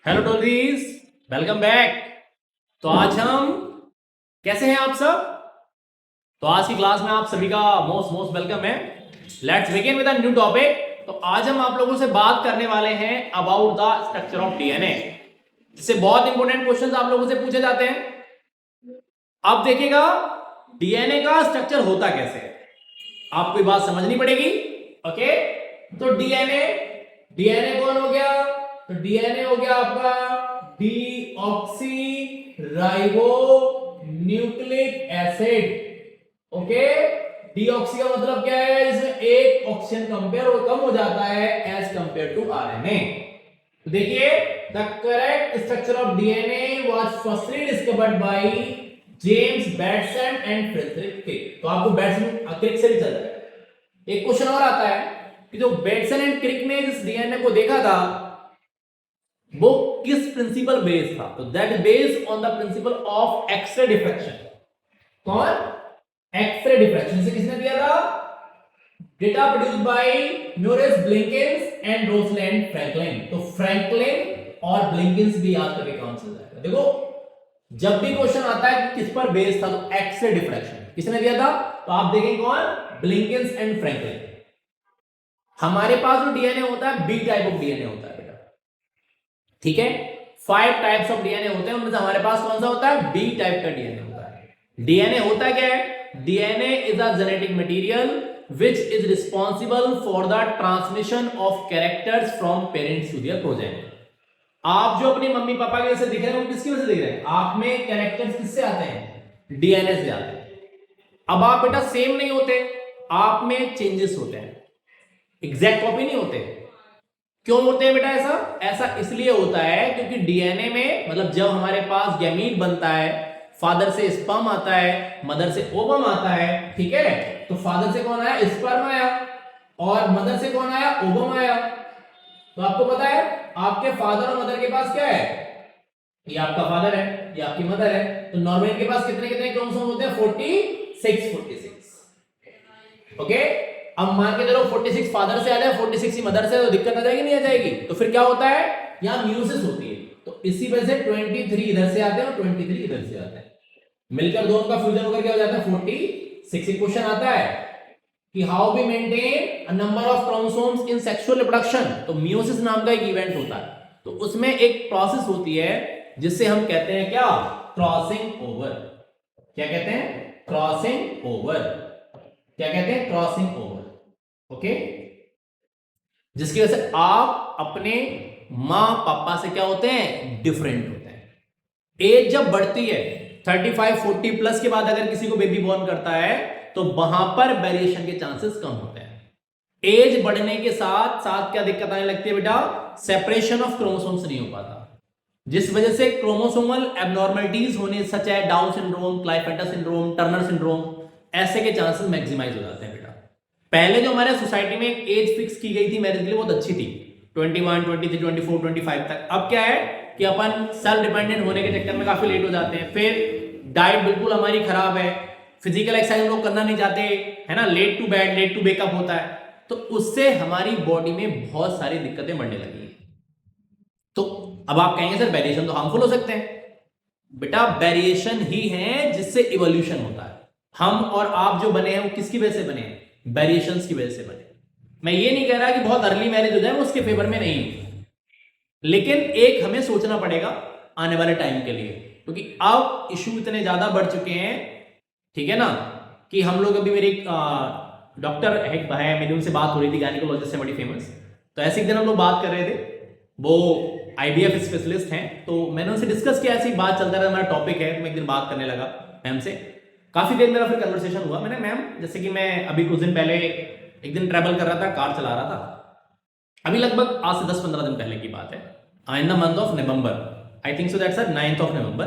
Hello टोलरीज, welcome back. तो आज हम कैसे हैं आप सब? तो आज की क्लास में आप सभी का मोस्ट मोस्ट वेलकम है। Let's begin with a new topic. तो आज हम आप लोगों से बात करने वाले हैं about the structure of DNA, जिससे बहुत इंपॉर्टेंट क्वेश्चंस आप लोगों से पूछे जाते हैं। अब देखिएगा डीएनए का स्ट्रक्चर होता कैसे है, आपको ये बात समझनी पड़ेगी। ओके, तो डीएनए डीएनए कौन हो गया? तो डीएनए हो गया आपका deoxy ribo nucleic acid. Okay, deoxy का मतलब क्या है? इसमें एक ऑक्सीजन कंपेयर और कम हो जाता है एज कंपेयर टू आरएनए। तो देखिए, the correct structure of DNA was firstly discovered by James Watson and Frederick Crick. तो आपको बैटसन क्रिक से भी चल रहा है। एक क्वेश्चन और आता है कि जो बैटसन एंड क्रिक ने जिस डीएनए को देखा था वो किस प्रिंसिपल बेस्ड था? तो that based on the principle of X ray diffraction. कौन? एक्स-रे डिफ्रैक्शन से किसने दिया था? Data produced by Maurice Wilkins and Rosalind Franklin. तो फ्रैंकलिन और ब्लिंकिंस भी याद करके काम चल जाएगा। देखो, जब भी क्वेश्चन आता है कि किस पर बेस्ड था, तो एक्स-रे डिफ्रैक्शन किसने दिया था? तो आप देखेंगे कौन? ब्लिंकिंस एंड फ्रैंकलिन। हमारे पास जो डीएनए होता है बी टाइप ऑफ डीएनए होता है बेटा, ठीक है। 5 टाइप्स ऑफ डीएनए होते हैं, उनमें से हमारे पास कौन सा होता है? बी टाइप का डीएनए होता है। डीएनए होता क्या है? DNA is a genetic material which is responsible for the transmission of characters from parents to their progeny। आप जो अपनी मम्मी पापा के जैसे दिख रहे हैं वो किसकी वजह से दिख रहे हैं? आप में कैरेक्टर्स किससे आते हैं? डीएनए से आते हैं। अब आप बेटा सेम नहीं होते, आप में चेंजेस होते हैं, एग्जैक्ट कॉपी नहीं होते। क्यों होते हैं बेटा ऐसा? ऐसा इसलिए होता है क्योंकि डीएनए में, मतलब जब हमारे पास गैमीट बनता है, फादर से स्पर्म आता है, मदर से ओवम आता है, ठीक है। तो फादर से कौन आया? स्पर्म आया, और मदर से कौन आया? ओवम आया। तो आपको पता है आपके फादर और मदर के पास क्या है? ये आपका फादर है, ये आपकी मदर है। तो नॉर्मल के पास कितने कितने क्रोमोसोम होते हैं? 46। ओके, अब मान के चलो 46 फादर से आ जाए, 46 ही मदर से, तो दिक्कत आ जाएगी नहीं आ जाएगी? तो फिर क्या होता है? यहां म्यूसिस होती है। तो इसी वजह से 23 इधर से आते हैं और 23 इधर से आते हैं, मिलकर दोनों का फ्यूजन होकर क्या हो जाता है? 46। क्वेश्चन आता है कि how we maintain a number of chromosomes in sexual reproduction. तो मियोसिस नाम का एक इवेंट होता है, तो उसमें एक प्रोसेस होती है जिससे हम कहते हैं क्या? Crossing over. क्या कहते हैं? Crossing over. क्या कहते हैं? Crossing over. ओके, जिसकी वजह से आप अपने मां पापा से क्या होते हैं? डिफरेंट होते हैं। एज जब बढ़ती है 35-40 प्लस के बाद अगर किसी को बेबी बॉर्न करता है तो वहां पर वेरिएशन के चांसेस कम होते हैं। एज बढ़ने के साथ साथ क्या दिक्कत आने लगती है बेटा? सेपरेशन ऑफ क्रोमोसोम्स नहीं हो पाता, जिस वजह से क्रोमोसोमल एबनॉर्मलिटीज होने, सच है Down syndrome, Klinefelter syndrome, Turner syndrome, ऐसे के चांसेस मैक्सिमाइज हो जाते हैं बेटा। पहले जो हमारे सोसाइटी में एक एज फिक्स की गई थी मैरिज के लिए बहुत अच्छी थी, 21, 23, 24, 25 तक। अब क्या है कि अपन सेल्फ डिपेंडेंट होने के चक्कर में काफी लेट हो जाते हैं। फिर डाइट बिल्कुल हमारी खराब है, फिजिकल एक्सरसाइज हम लोग करना नहीं चाहते, है ना, late to bed late to wake up होता है, तो उससे हमारी बॉडी में बहुत सारी दिक्कतें बढ़ने लगी हैं। तो अब आप कहेंगे सर वेरिएशन तो हार्मफुल हो सकते हैं। बेटा वेरिएशन ही है जिससे इवोल्यूशन होता है। हम और आप जो बने हैं वो किसकी वजह से बने हैं? वेरिएशंस की वजह से बने। मैं ये नहीं कह रहा कि बहुत अर्ली मैरिज हो जाए, मैं उसके फेवर में नहीं हूं, लेकिन एक हमें सोचना पड़ेगा आने वाले टाइम के लिए, क्योंकि अब इशू इतने ज्यादा बढ़ चुके हैं, ठीक है ना, कि हम लोग अभी मेरे डॉक्टर है, मेरी उनसे बात हो रही थी, गायनिकोलॉजिस्ट है बड़ी फेमस। तो ऐसे एक दिन हम लोग बात कर रहे थे, वो आईवीएफ स्पेशलिस्ट हैं, तो मैंने उनसे डिस्कस किया, ऐसी बात चलता रहा, हमारा टॉपिक है, तो मैं एक दिन बात करने लगा मैम से। काफी देर मेरा फिर कन्वर्सेशन हुआ। मैंने मैम, जैसे कि मैं अभी कुछ दिन पहले एक दिन ट्रैवल कर रहा था, कार चला रहा था, अभी लगभग आज से 10-15 दिन पहले की बात है, in the month of November, I think so that's 9th of November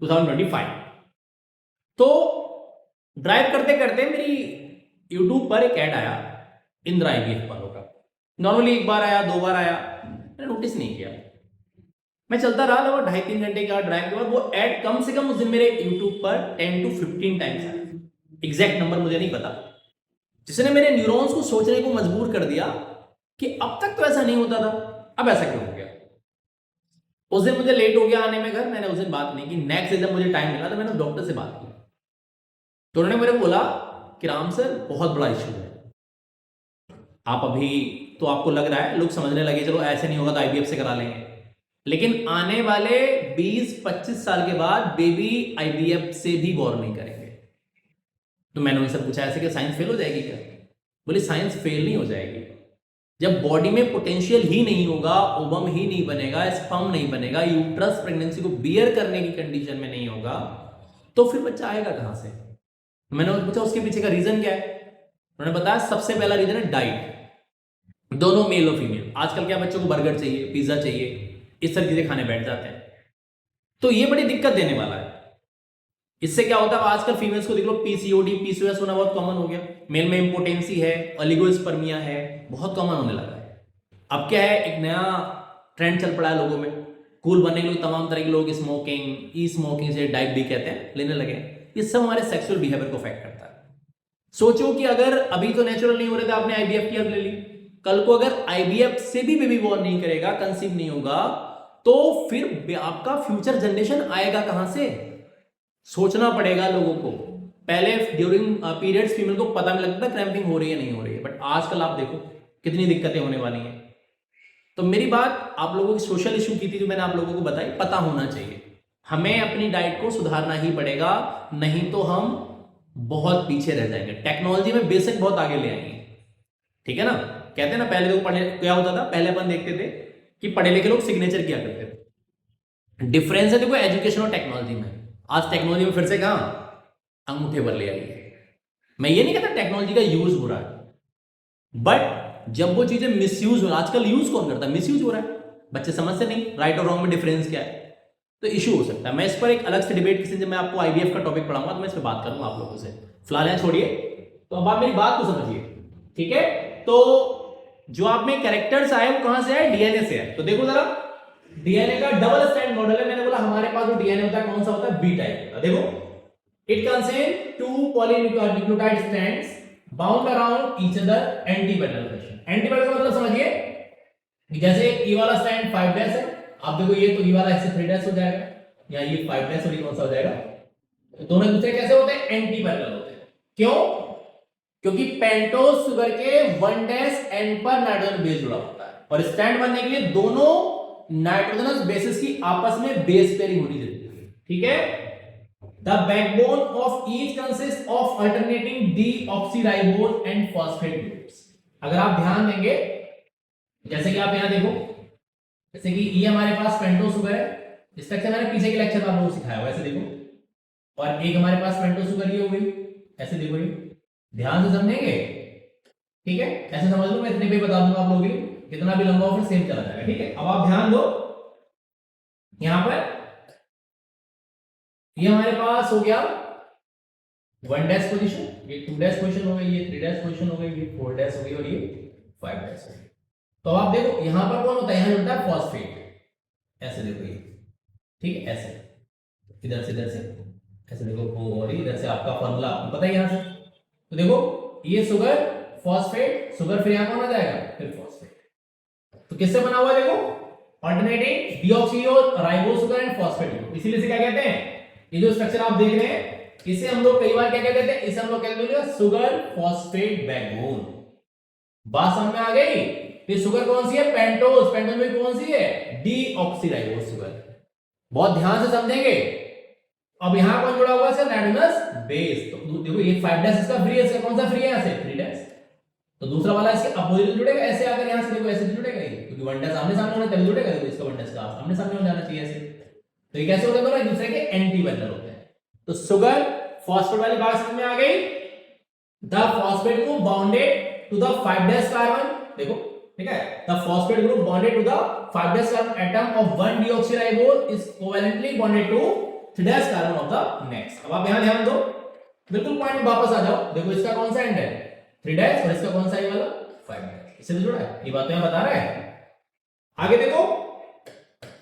2025। तो ड्राइव करते करते मेरी यूट्यूब पर एक ऐड आया इंदिरा आईवीएफ वालों का। नॉर्मली एक बार आया, 2 बार आया, मैंने नोटिस नहीं किया। मैं चलता रहा, लगभग 2.5-3 घंटे का ड्राइव के बाद वो ऐड कम से कम उस दिन मेरे यूट्यूब पर 10 to 15 टाइम्स आया। एग्जैक्ट नंबर मुझे नहीं पता, जिसने मेरे न्यूरॉन्स को सोचने को मजबूर कर दिया कि अब तक तो ऐसा नहीं होता था, अब ऐसा क्यों हो गया। उस दिन मुझे लेट हो गया आने में घर, मैंने उस दिन बात नहीं की। नेक्स्ट दिन जब मुझे टाइम मिला तो मैंने डॉक्टर से बात की, तो उन्होंने मेरे को बोला कि राम सर बहुत बड़ा इशू है, आप अभी तो आपको लग रहा है, लोग समझने लगे चलो ऐसे नहीं होगा तो आईवीएफ से करा लेंगे, लेकिन आने वाले 20-25 साल के बाद बेबी आईवीएफ से भी गौर नहीं करेंगे। तो मैंने उनसे पूछा ऐसे कि साइंस फेल हो जाएगी क्या? बोले साइंस फेल नहीं हो जाएगी, जब बॉडी में पोटेंशियल ही नहीं होगा, ओवम ही नहीं बनेगा, स्पर्म नहीं बनेगा, यूट्रस प्रेगनेंसी को बियर करने की कंडीशन में नहीं होगा, तो फिर बच्चा आएगा कहां से? मैंने पूछा उसके पीछे का रीजन क्या है? उन्होंने बताया सबसे पहला रीजन है डाइट, दोनों मेल और फीमेल। आजकल क्या बच्चों को बर्गर चाहिए, पिज्जा चाहिए, इस तरह चीजें खाने बैठ जाते हैं, तो ये बड़ी दिक्कत देने वाला है। इससे क्या होता है, आजकल फीमेल्स को देख लो, पीसीओडी पीसीओएस होना बहुत कॉमन हो गया, मेल में इंपोर्टेंसी है, ओलिगोस्पर्मिया है, बहुत कॉमन होने लगा है। अब क्या है, एक नया ट्रेंड चल पड़ा है लोगों में, कूल बनने के लिए तमाम तरह के लोग स्मोकिंग, ई स्मोकिंग से डाइट भी कहते हैं, लेने लगे। ये सब हमारे सेक्सुअल बिहेवियर को अफेक्ट करता है। सोचो कि अगर अभी तो नेचुरल नहीं हो रहे थे, आपने आईवीएफ की ले ली, कल को अगर आईवीएफ से भी बेबी बॉर्न नहीं करेगा, कंसीव नहीं होगा, तो फिर आपका फ्यूचर जनरेशन आएगा कहां से? सोचना पड़ेगा लोगों को। पहले ड्यूरिंग पीरियड्स फीमेल को पता नहीं लगता क्रैम्पिंग हो रही है नहीं हो रही है, बट आजकल आप देखो कितनी दिक्कतें होने वाली हैं। तो मेरी बात आप लोगों की सोशल इशू की थी जो मैंने आप लोगों को बताई, पता होना चाहिए, हमें अपनी डाइट को सुधारना ही पड़ेगा, नहीं तो हम बहुत पीछे रह जाएंगे। टेक्नोलॉजी में बेसिक बहुत आगे ले आएंगे, ठीक है ना? कहते हैं ना, पहले लोग पढ़े, क्या होता था पहले अपन देखते थे कि पढ़े लिखे लोग सिग्नेचर किया करते थे। डिफरेंस है देखो एजुकेशन और टेक्नोलॉजी में। आज टेक्नोलॉजी में फिर से कहां अंगूठे पर ले आई है। मैं ये नहीं कहता टेक्नोलॉजी का यूज हो रहा है, बट जब वो चीजें मिसयूज हो, आजकल यूज कौन करता है, मिसयूज हो रहा है, बच्चे समझते नहीं राइट और रॉन्ग में डिफरेंस क्या है, तो इशू हो सकता है। मैं इस पर एक अलग से डिबेट किसी दिन मैं आपको आईवीएफ का टॉपिक पढ़ाऊंगा तो मैं इस पर बात करूंगा आप लोगों से, फिलहाल यहां छोड़िए। तो अब आप मेरी बात को समझिए, ठीक है? तो जो आप में कैरेक्टर्स आए वो कहां से आए? डीएनए से आए। तो देखो जरा, डीएनए का डबल स्ट्रैंड मॉडल है। मैंने बोला हमारे पास जो डीएनए होता है कौन सा होता है? बी टाइप का। देखो, it contain 2 polynucleotide strands bound around each other anti parallel fashion. Anti parallel का मतलब समझिए, जैसे ई वाला स्ट्रैंड 5' है, आप देखो ये तो ई वाला ऐसे 3' हो जाएगा, या ये 5' और ये कौन सा हो जाएगा? तो दोनों दूसरे कैसे होते हैं? एंटी पैरेलल होते हैं। क्यों? क्योंकि पेंटोज शुगर के 1' एंड पर नाइट्रोजन बेस जुड़ा होता है, और स्ट्रैंड बनने के लिए दोनों नाइट्रोजनस बेसिस की आपस में बेस पेयरिंग होनी जरूरी है, ठीक है? The backbone of each consist of alternating deoxyribose and phosphate groups. अगर आप ध्यान देंगे, जैसे कि आप यहां देखो, जैसे कि ये हमारे पास पेंटोज शुगर है, स्ट्रक्चर मैंने पीछे के लेक्चर में आप लोगों को सिखाया हुआ, ऐसे देखो, और एक हमारे पास पेंटोज शुगर ये हो गई, ऐसे देखो, ये ध्यान से समझेंगे, ठीक है? ऐसे समझ लो, मैं इतने पे बता दूंगा आप लोगों को, कितना भी लंबा हो फिर सेम चला जाएगा, ठीक है? अब आप ध्यान दो, यहां पर ये हमारे पास हो गया 1' पोजीशन, ये 2' पोजीशन हो गई, ये 3' पोजीशन हो गई, ये 4' हो गई, और ये 5' हो गई। तो आप देखो यहां पर कौन होता है? यहां होता है फॉस्फेट, ऐसे देखो ये, ठीक है? ऐसे इधर से ऐसे देखो, और इधर से आपका फॉर्मूला आपको पता है यहां से। तो देखो ये शुगर, फॉस्फेट, शुगर, फिर यहां कौन आ जाएगा? फिर फॉस्फेट। तो किससे बना हुआ है? देखो, alternating deoxyribose sugar and phosphate. इसीलिए से क्या कहते हैं, ये जो स्ट्रक्चर आप देख रहे हैं, इसे हम लोग कई बार क्या कहते हैं? इसे हम लोग कहते हैं शुगर फॉस्फेट बैकबोन। बात समझ में आ गई? फिर शुगर कौन सी है? पेंटोज। पेंटोज में कौन सी है? Deoxyribose sugar. बहुत ध्यान से समझेंगे। अब यहां कौन जुड़ा हुआ है? Nitrogenous base. तो देखो ये 5' इसका फ्री है, इसका कौन सा फ्री है? यहां से 3'। तो दूसरा वाला इसके अपोजिट जुड़ेगा, ऐसे आकर यहां से देखो, ऐसे जुड़ेगा ये, क्योंकि 1' आमने सामने होना तभी जुड़ेगा। देखो इसका 1' का आमने सामने हो जाना चाहिए ऐसे। तो ये कैसे होते हैं? दोनों एक दूसरे के एंटी पैरेलल होते हैं। तो शुगर फॉस्फेट वाली बात समझ में आ गई। The phosphate group bounded to the 5' carbon, देखो, ठीक है? The phosphate group bounded to the 5' carbon atom of 1 deoxyribose is covalently bonded to 3' carbon of the next. अब आप यहां ध्यान दो, बिल्कुल पॉइंट में वापस आ जाओ। देखो इसका कौन सा एंड है? 3' और इसका कौन सा है वाला? 5'। इससे जुड़ा है, ये बात यहां बता रहा है। आगे देखो,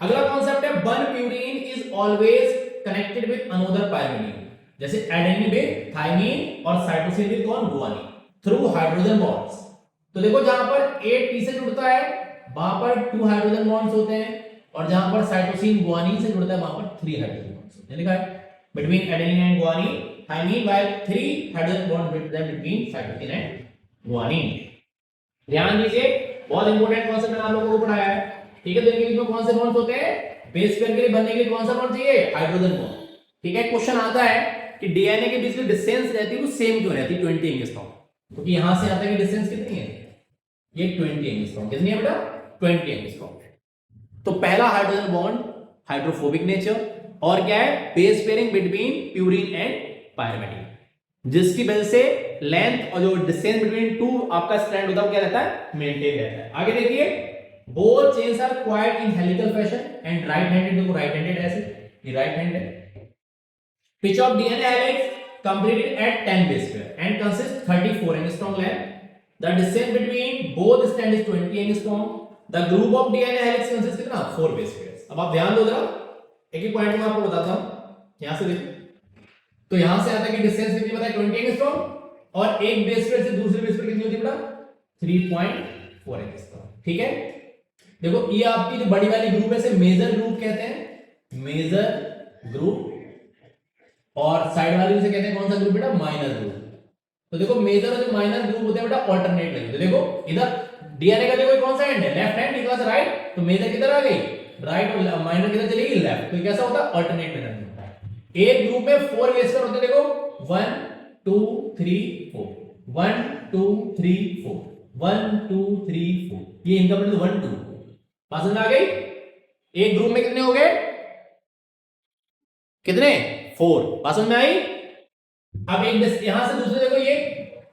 अगला कॉन्सेप्ट है 1 purine is always connected with another pyrene, जैसे एडेनिन विद थाइमिन और साइटोसिन विद कौन? Guanine, through hydrogen bonds. तो देखो जहां पर 8 T से जुड़ता है वहां पर 2 हाइड्रोजन बॉन्ड्स होते हैं, और जहां पर साइटोसिन गुआनिन से जुड़ता है वहां पर 3 हाइड्रोजन बॉन्ड्स होते हैं। लिखा है between adenine and guanine, thymine, while 3 hydrogen bonds between cytosine and guanine। ध्यान दीजिए, बहुत इंपॉर्टेंट कॉन्सेप्ट मैंने आप लोगों को पढ़ाया है। ठीक है, तो इनके बीच में कौन से बॉन्ड्स होते हैं? बेस पेयर के लिए बनने के लिए कौन सा बॉन्ड चाहिए? Hydrogen bond. ठीक है, क्वेश्चन आता है कि डीएनए के बीच में डिस्टेंस रहती है वो सेम क्यों रहती है 20 एंगस्ट्रॉम? क्योंकि यहां से आता है कि डिस्टेंस कितनी है? ये 20 एंगस्ट्रॉम। कितनी है बेटा? 20 एंगस्ट्रॉम। तो पहला हाइड्रोजन बॉन्ड हाइड्रोफोबिक नेचर, और क्या है? Base pairing between purine and pyrimidine, जिसकी वजह से लेंथ और जो डिस्टेंस बिटवीन टू आपका स्ट्रैंड होता है वो क्या रहता है? मेंटेन रहता है। आगे देखिए, both chains are quite in helical fashion and right handed. देखो राइट हैंडेड ऐसे, ये राइट हैंड है। Pitch of DNA helix completed at 10 base pair and consists 34 angstrom length. The distance between both strands is 20 angstrom. The group of DNA helix consists कितना? 4 base pairs। अब आप ध्यान दो जरा, एक ही पॉइंट में आपको बताता हूं। यहां से देखो, तो यहां से आता है कि डिस्टेंस कितनी बताई? 20 एंगस्ट्रॉम, और एक बेस पेयर से दूसरे बेस पेयर कितनी होती है बेटा? 3.4 एंगस्ट्रॉम। ठीक है, देखो ये आपकी जो बड़ी वाली ग्रुप है, इसे मेजर ग्रुप कहते हैं, मेजर ग्रुप, और साइड वाली से कहते हैं कौन सा ग्रुप बेटा? Minor group. तो देखो मेजर और जो माइनर ग्रुप होते हैं बेटा ऑल्टरनेट लगे। तो देखो इधर डीएनए का देखो कौन सा एंड है? लेफ्ट हैंड, इधर से राइट, तो मेजर किधर आ गई? राइट, और माइनर किधर चली गई? लेफ्ट। तो कैसा होता है? ऑल्टरनेट मेथड में होता है। एक ग्रुप में 4 बेस पेयर होते हैं। देखो 1 2 3 4, 1 2 3 4, 1 2 3 4, ये इनकम्प्लीट 1 2। बात समझ आ गई? एक ग्रुप में कितने हो गए? कितने? 4। बात समझ में आई? अब एक यहां से दूसरे देखो, ये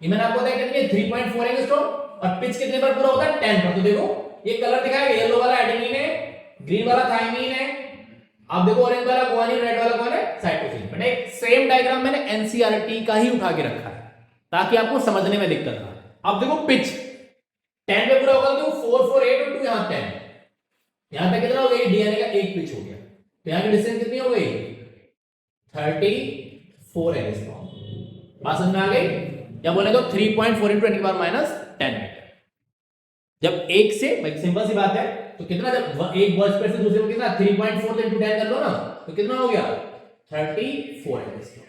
मैंने आपको बताया कितनी है? 3.4 एंगस्ट्रॉम, और पिच कितने पर पूरा होता है? 10 पर। तो देखो ये कलर दिखाएगा, येलो वाला एडेनिन है, ग्रीन वाला थायमिन है, अब देखो ऑरेंज वाला गुआनिन, रेड वाला कौन है? साइटोसिन। बट एक सेम डायग्राम मैंने एनसीईआरटी का ही उठा के रखा है ताकि आपको समझने में दिक्कत ना आए। अब देखो पिच 10 पे पूरा होगा तो 4 4 8 और 2 यहां 10, यहां तक कितना हो गया? डीएनए का एक पिच हो गया। तो यहां की डिस्टेंस कितनी हो गई? 34 एंगस्ट्रॉम। बात समझ में आ गई? या बोले तो 3.4 × 10⁻10 मीटर। जब एक से, सिंपल सी बात है, तो कितना, जब एक बर्स्ट पेयर से दूसरे में कितना 3.4 × 10 कर लो ना, तो कितना हो गया? 34 एंगस्ट्रॉम।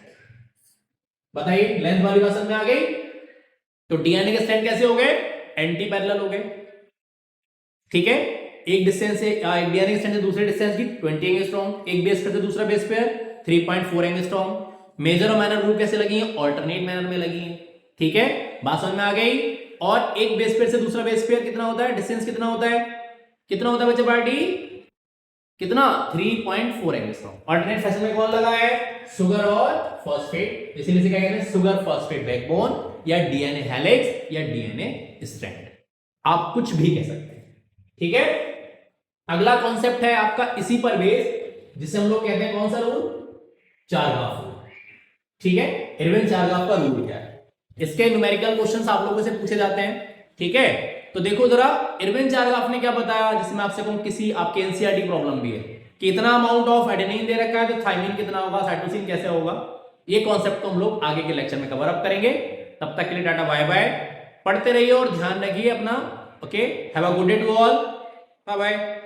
बताइए, लेंथ वाली बात समझ में आ गई? तो डीएनए के स्ट्रैंड कैसे हो गए? एंटी पैरेलल हो गए। ठीक है, एक डिस्टेंस से, एक डीएनए के स्ट्रैंड से दूसरे डिस्टेंस की 20 एंगस्ट्रॉम, एक बेस पेयर से दूसरा बेस पेयर 3.4 एंगस्ट्रॉम। मेजर और माइनर ग्रुप कैसे लगी हैं? ऑल्टरनेट मैनर में लगी हैं। ठीक है, बात समझ में आ गई? और एक बेस पेयर से दूसरा बेस पेयर कितना होता है? डिस्टेंस कितना होता है? कितना होता है बच्चे पार्टी? कितना? 3.4 एंगस्ट्रॉम। ऑल्टरनेट फैशन में कौन लगा है? शुगर और फॉस्फेट, इसीलिए से क्या कहते हैं? शुगर फॉस्फेट बैकबोन, या डीएनए हेलिक्स, या डीएनए स्ट्रैंड, आप कुछ भी कह सकते हैं। ठीक है, अगला कॉन्सेप्ट है आपका इसी पर बेस, जिसे हम लोग कहते हैं कौन सा रूल? चारगाफ रूल। ठीक है, इरविन चारगाफ का रूल क्या है? इसके न्यूमेरिकल क्वेश्चंस आप लोगों से पूछे जाते हैं। ठीक है, तो देखो जरा, इरविन चारगाफ ने क्या बताया, जिसमें आपसे कहूं किसी आपके एनसीईआरटी प्रॉब्लम भी है, कितना अमाउंट ऑफ एडेनिन दे रखा है, तो थायमिन कितना होगा, साइटोसिन कैसे होगा। ये कॉन्सेप्ट तो हम लोग आगे के लेक्चर में कवर अप करेंगे। तब तक के लिए टाटा बाय बाय, पढ़ते रहिए और ध्यान रखिए अपना। Okay, have a good day to all, bye bye.